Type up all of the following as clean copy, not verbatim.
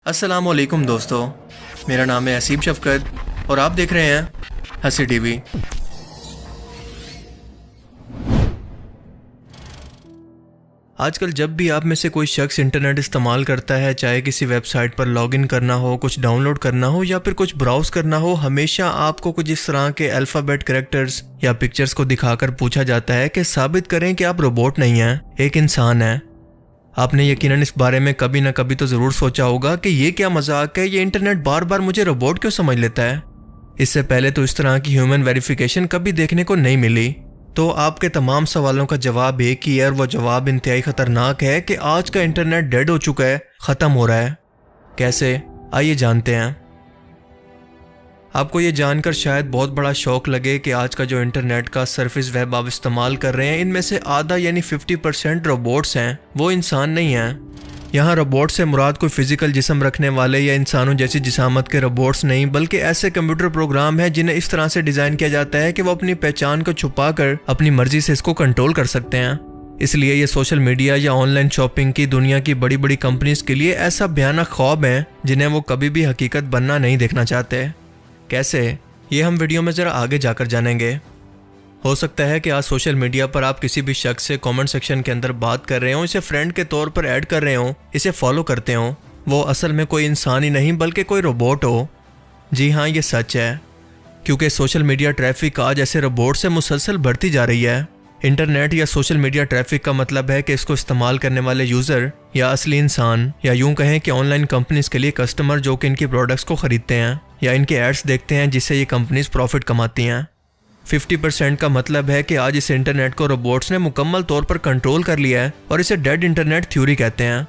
अस्सलामुअलैकुम दोस्तों, मेरा नाम है असीम शफकत और आप देख रहे हैं हंसी टीवी। आजकल जब भी आप में से कोई शख्स इंटरनेट इस्तेमाल करता है, चाहे किसी वेबसाइट पर लॉगिन करना हो, कुछ डाउनलोड करना हो या फिर कुछ ब्राउज करना हो, हमेशा आपको कुछ इस तरह के अल्फ़ाबेट कैरेक्टर्स या पिक्चर्स को दिखाकर पूछा जाता है कि साबित करें कि आप रोबोट नहीं हैं, एक इंसान है। आपने यकीनन इस बारे में कभी ना कभी तो ज़रूर सोचा होगा कि ये क्या मजाक है, ये इंटरनेट बार बार मुझे रोबोट क्यों समझ लेता है। इससे पहले तो इस तरह की ह्यूमन वेरिफिकेशन कभी देखने को नहीं मिली। तो आपके तमाम सवालों का जवाब एक ही है और वो जवाब इंतहाई ख़तरनाक है कि आज का इंटरनेट डेड हो चुका है, ख़त्म हो रहा है। कैसे, आइए जानते हैं। आपको ये जानकर शायद बहुत बड़ा शौक लगे कि आज का जो इंटरनेट का सर्फिस वेब आप इस्तेमाल कर रहे हैं, इनमें से आधा यानी 50% रोबोट्स हैं, वो इंसान नहीं हैं। यहाँ रोबोट से मुराद कोई फिजिकल जिस्म रखने वाले या इंसानों जैसी जिसामत के रोबोट्स नहीं, बल्कि ऐसे कंप्यूटर प्रोग्राम हैं जिन्हें इस तरह से डिज़ाइन किया जाता है कि वो अपनी पहचान को छुपाकर अपनी मर्जी से इसको कंट्रोल कर सकते हैं। इसलिए ये सोशल मीडिया या ऑनलाइन शॉपिंग की दुनिया की बड़ी बड़ी कंपनीज के लिए ऐसा भयानक ख्वाब है जिन्हें वो कभी भी हकीकत बनना नहीं देखना चाहते। कैसे, ये हम वीडियो में ज़रा आगे जाकर जानेंगे। हो सकता है कि आज सोशल मीडिया पर आप किसी भी शख्स से कमेंट सेक्शन के अंदर बात कर रहे हो, इसे फ्रेंड के तौर पर ऐड कर रहे हो, इसे फॉलो करते हो, वो असल में कोई इंसान ही नहीं बल्कि कोई रोबोट हो। जी हाँ, ये सच है, क्योंकि सोशल मीडिया ट्रैफिक आज ऐसे रोबोट से मुसलसल बढ़ती जा रही है। इंटरनेट या सोशल मीडिया ट्रैफिक का मतलब है कि इसको इस्तेमाल करने वाले यूज़र या असली इंसान, या यूं कहें कि ऑनलाइन कंपनीज के लिए कस्टमर जो कि इनकी प्रोडक्ट्स को ख़रीदते हैं या इनके एड्स देखते हैं जिससे ये कंपनीज प्रॉफिट कमाती हैं। 50% का मतलब है कि आज इस इंटरनेट को रोबोट्स ने मुकम्मल तौर पर कंट्रोल कर लिया है और इसे डेड इंटरनेट थ्योरी कहते हैं।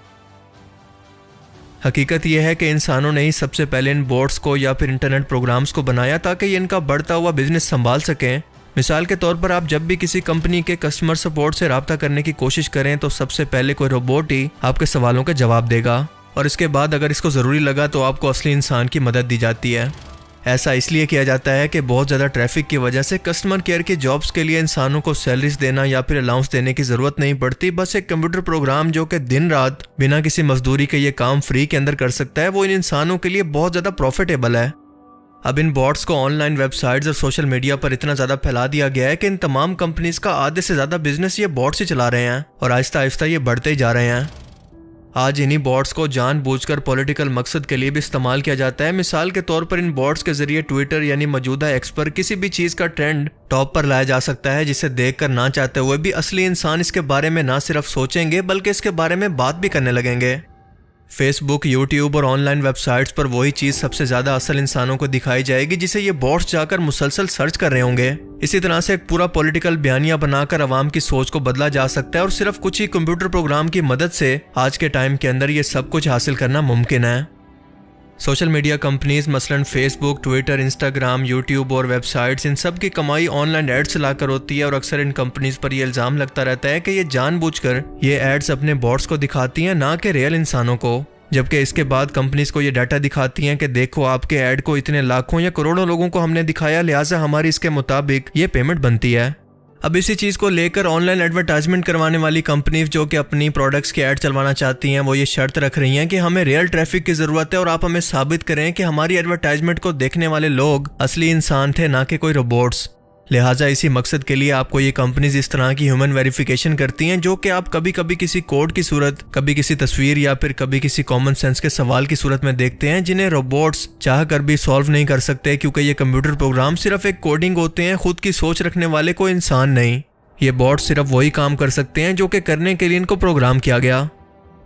हकीकत यह है कि इंसानों ने ही सबसे पहले इन बोट्स को या फिर इंटरनेट प्रोग्राम्स को बनाया ताकि ये इनका बढ़ता हुआ बिजनेस संभाल सकें। मिसाल के तौर पर आप जब भी किसी कंपनी के कस्टमर सपोर्ट से रब्ता करने की कोशिश करें तो सबसे पहले कोई रोबोट ही आपके सवालों का जवाब देगा और इसके बाद अगर इसको ज़रूरी लगा तो आपको असली इंसान की मदद दी जाती है। ऐसा इसलिए किया जाता है कि बहुत ज़्यादा ट्रैफिक की वजह से कस्टमर केयर के जॉब्स के लिए इंसानों को सैलरीज देना या फिर अलाउंस देने की ज़रूरत नहीं पड़ती। बस एक कंप्यूटर प्रोग्राम जो कि दिन रात बिना किसी मजदूरी के ये काम फ्री के अंदर कर सकता है, वो इन इंसानों के लिए बहुत ज़्यादा प्रॉफिटेबल है। अब इन बॉट्स को ऑनलाइन वेबसाइट्स और सोशल मीडिया पर इतना ज़्यादा फैला दिया गया है कि इन तमाम कंपनीज का आधे से ज़्यादा बिजनेस ये बॉट्स ही चला रहे हैं और आहिस्ता आहिस्ता ये बढ़ते ही जा रहे हैं। आज इन्हीं बॉट्स को जानबूझकर पॉलिटिकल मकसद के लिए भी इस्तेमाल किया जाता है। मिसाल के तौर पर इन बॉट्स के जरिए ट्विटर यानी मौजूदा एक्स पर किसी भी चीज़ का ट्रेंड टॉप पर लाया जा सकता है जिसे देखकर ना चाहते हुए भी असली इंसान इसके बारे में ना सिर्फ सोचेंगे बल्कि इसके बारे में बात भी करने लगेंगे। फेसबुक, यूट्यूब और ऑनलाइन वेबसाइट्स पर वही चीज़ सबसे ज़्यादा असल इंसानों को दिखाई जाएगी जिसे ये बॉट्स जाकर मुसलसल सर्च कर रहे होंगे। इसी तरह से एक पूरा पॉलिटिकल बयानिया बनाकर अवाम की सोच को बदला जा सकता है और सिर्फ कुछ ही कंप्यूटर प्रोग्राम की मदद से आज के टाइम के अंदर ये सब कुछ हासिल करना मुमकिन है। सोशल मीडिया कंपनीज मसलन फेसबुक, ट्विटर, इंस्टाग्राम, यूट्यूब और वेबसाइट्स, इन सब की कमाई ऑनलाइन एड्स चलाकर होती है और अक्सर इन कंपनीज पर यह इल्ज़ाम लगता रहता है कि ये जानबूझकर ये एड्स अपने बॉट्स को दिखाती हैं, ना कि रियल इंसानों को। जबकि इसके बाद कंपनीज को ये डाटा दिखाती हैं कि देखो आपके ऐड को इतने लाखों या करोड़ों लोगों को हमने दिखाया, लिहाजा हमारी इसके मुताबिक ये पेमेंट बनती है। अब इसी चीज़ को लेकर ऑनलाइन एडवर्टाइजमेंट करवाने वाली कंपनीज जो कि अपनी प्रोडक्ट्स की ऐड चलवाना चाहती हैं, वो ये शर्त रख रही हैं कि हमें रियल ट्रैफिक की ज़रूरत है और आप हमें साबित करें कि हमारी एडवर्टाइजमेंट को देखने वाले लोग असली इंसान थे, ना कि कोई रोबोट्स। लिहाजा इसी मकसद के लिए आपको ये कंपनीज इस तरह की ह्यूमन वेरिफिकेशन करती हैं जो कि आप कभी कभी किसी कोड की सूरत, कभी किसी तस्वीर या फिर कभी किसी कॉमन सेंस के सवाल की सूरत में देखते हैं, जिन्हें रोबोट्स चाह कर भी सॉल्व नहीं कर सकते, क्योंकि ये कंप्यूटर प्रोग्राम सिर्फ एक कोडिंग होते हैं, खुद की सोच रखने वाले कोई इंसान नहीं। ये बॉट सिर्फ वही काम कर सकते हैं जो कि करने के लिए इनको प्रोग्राम किया गया।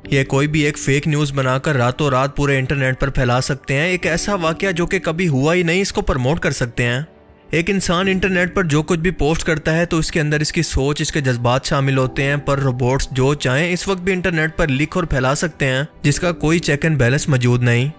ये कोई भी एक फेक न्यूज़ बनाकर रातों रात पूरे इंटरनेट पर फैला सकते हैं। एक ऐसा वाकया जो कि कभी हुआ ही नहीं, इसको प्रमोट कर सकते हैं। एक इंसान इंटरनेट पर जो कुछ भी पोस्ट करता है तो इसके अंदर इसकी सोच, इसके जज्बात शामिल होते हैं, पर रोबोट्स जो चाहें इस वक्त भी इंटरनेट पर लिख और फैला सकते हैं जिसका कोई चेक एंड बैलेंस मौजूद नहीं।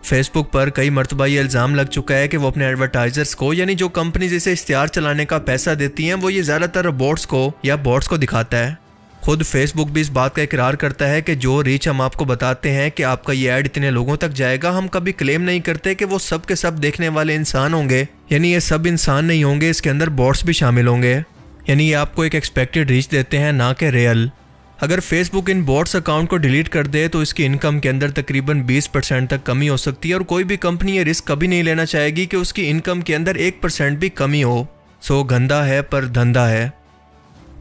फेसबुक पर कई मरतबा ये इल्ज़ाम लग चुका है कि वो अपने एडवर्टाइजर्स को, यानी जो कंपनीज इसे इश्तिहार चलाने का पैसा देती हैं, वो ये ज़्यादातर रोबोट्स को या बॉट्स को दिखाता है। खुद फेसबुक भी इस बात का इकरार करता है कि जो रीच हम आपको बताते हैं कि आपका ये ऐड इतने लोगों तक जाएगा, हम कभी क्लेम नहीं करते कि वो सब के सब देखने वाले इंसान होंगे, यानी ये सब इंसान नहीं होंगे, इसके अंदर बॉट्स भी शामिल होंगे। यानी ये आपको एक एक्सपेक्टेड रीच देते हैं, ना कि रियल। अगर फेसबुक इन बॉट्स अकाउंट को डिलीट कर दे तो इसकी इनकम के अंदर तकरीबन 20% तक कमी हो सकती है और कोई भी कंपनी ये रिस्क कभी नहीं लेना चाहेगी कि उसकी इनकम के अंदर 1% भी कमी हो। सो गंदा है पर धंधा है।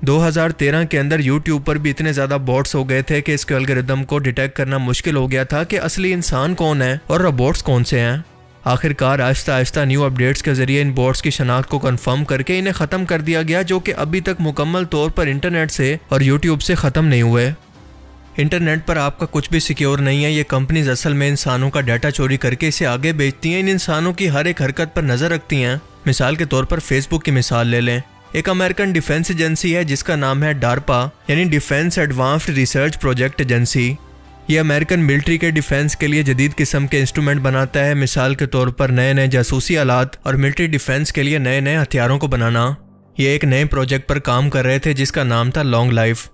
2013 के अंदर यूट्यूब पर भी इतने ज़्यादा बॉट्स हो गए थे कि इसके एल्गोरिदम को डिटेक्ट करना मुश्किल हो गया था कि असली इंसान कौन है और रोबोट्स कौन से हैं। आखिरकार आहिस्ता आहिस्ता न्यू अपडेट्स के जरिए इन बॉट्स की शनाख्त को कंफर्म करके इन्हें ख़त्म कर दिया गया, जो कि अभी तक मुकम्मल तौर पर इंटरनेट से और यूट्यूब से ख़त्म नहीं हुए। इंटरनेट पर आपका कुछ भी सिक्योर नहीं है। ये कंपनीज असल में इंसानों का डाटा चोरी करके इसे आगे बेचती हैं। इन इंसानों की हर एक हरकत पर नज़र रखती हैं। मिसाल के तौर पर फेसबुक की मिसाल ले लें। एक अमेरिकन डिफेंस एजेंसी है जिसका नाम है डार्पा, यानी defence advanced research project agency. ये अमेरिकन मिलिट्री के डिफेंस के लिए जदीद किस्म के इंस्ट्रूमेंट बनाता है, मिसाल के तौर पर नए नए जासूसी आलात और मिलिट्री डिफेंस के लिए नए नए हथियारों को बनाना। ये एक नए प्रोजेक्ट पर काम कर रहे थे जिसका नाम था लॉन्ग लाइफ।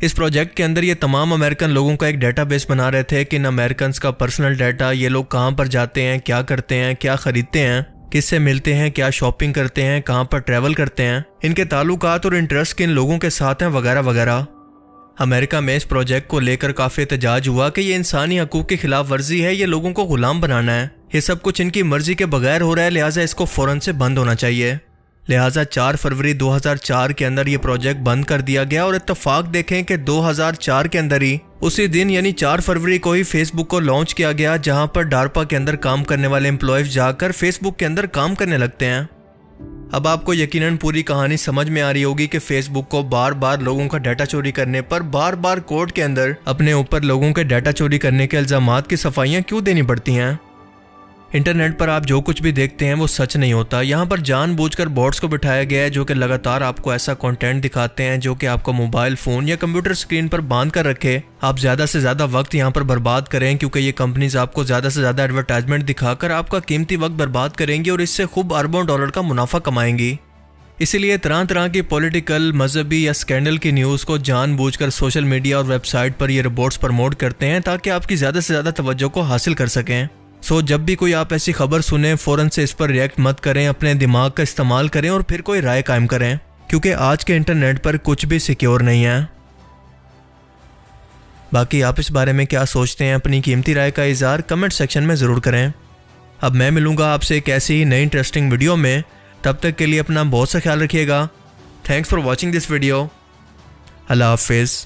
इस प्रोजेक्ट के अंदर ये तमाम अमेरिकन लोगों का एक डेटाबेस बना रहे थे कि इन अमेरिकन का पर्सनल डाटा, ये लोग कहाँ पर जाते हैं, क्या करते हैं, क्या खरीदते हैं, किससे मिलते हैं, क्या शॉपिंग करते हैं, कहाँ पर ट्रैवल करते हैं, इनके ताल्लुकात और इंटरेस्ट किन लोगों के साथ हैं, वगैरह वगैरह। अमेरिका में इस प्रोजेक्ट को लेकर काफ़ी एहतजाज हुआ कि ये इंसानी हकूक़ की खिलाफ वर्जी है, ये लोगों को गुलाम बनाना है, ये सब कुछ इनकी मर्जी के बगैर हो रहा है, लिहाजा इसको फ़ौरन से बंद होना चाहिए। लिहाजा 4 फरवरी 2004 के अंदर ये प्रोजेक्ट बंद कर दिया गया और इत्तफाक देखें कि 2004 के अंदर ही उसी दिन यानी 4 फरवरी को ही फेसबुक को लॉन्च किया गया, जहां पर डार्पा के अंदर काम करने वाले एम्प्लॉयज जाकर फेसबुक के अंदर काम करने लगते हैं। अब आपको यकीनन पूरी कहानी समझ में आ रही होगी कि फेसबुक को बार बार लोगों का डाटा चोरी करने पर बार बार कोर्ट के अंदर अपने ऊपर लोगों के डाटा चोरी करने के इल्जामात की सफाइयाँ क्यों देनी पड़ती हैं। इंटरनेट पर आप जो कुछ भी देखते हैं वो सच नहीं होता। यहाँ पर जानबूझकर बॉट्स को बिठाया गया है जो कि लगातार आपको ऐसा कंटेंट दिखाते हैं जो कि आपको मोबाइल फ़ोन या कंप्यूटर स्क्रीन पर बांध कर रखे। आप ज़्यादा से ज़्यादा वक्त यहाँ पर बर्बाद करें क्योंकि ये कंपनीज आपको ज़्यादा से ज़्यादा एडवर्टाइजमेंट दिखाकर आपका कीमती वक्त बर्बाद करेंगी और इससे खूब अरबों डॉलर का मुनाफा कमाएंगी। इसीलिए तरह तरह की पॉलिटिकल, मजहबी या स्कैंडल की न्यूज़ को जानबूझकर सोशल मीडिया और वेबसाइट पर ये रिपोर्ट्स प्रमोट करते हैं ताकि आपकी ज़्यादा से ज़्यादा तवज्जो को हासिल कर सकें। जब भी कोई आप ऐसी खबर सुने फ़ौरन से इस पर रिएक्ट मत करें, अपने दिमाग का इस्तेमाल करें और फिर कोई राय कायम करें, क्योंकि आज के इंटरनेट पर कुछ भी सिक्योर नहीं है। बाकी आप इस बारे में क्या सोचते हैं, अपनी कीमती राय का इज़हार कमेंट सेक्शन में ज़रूर करें। अब मैं मिलूँगा आपसे एक ऐसी ही नई इंटरेस्टिंग वीडियो में, तब तक के लिए अपना बहुत सा ख्याल रखिएगा। Thanks for watching this video. अल्लाह हाफिज़।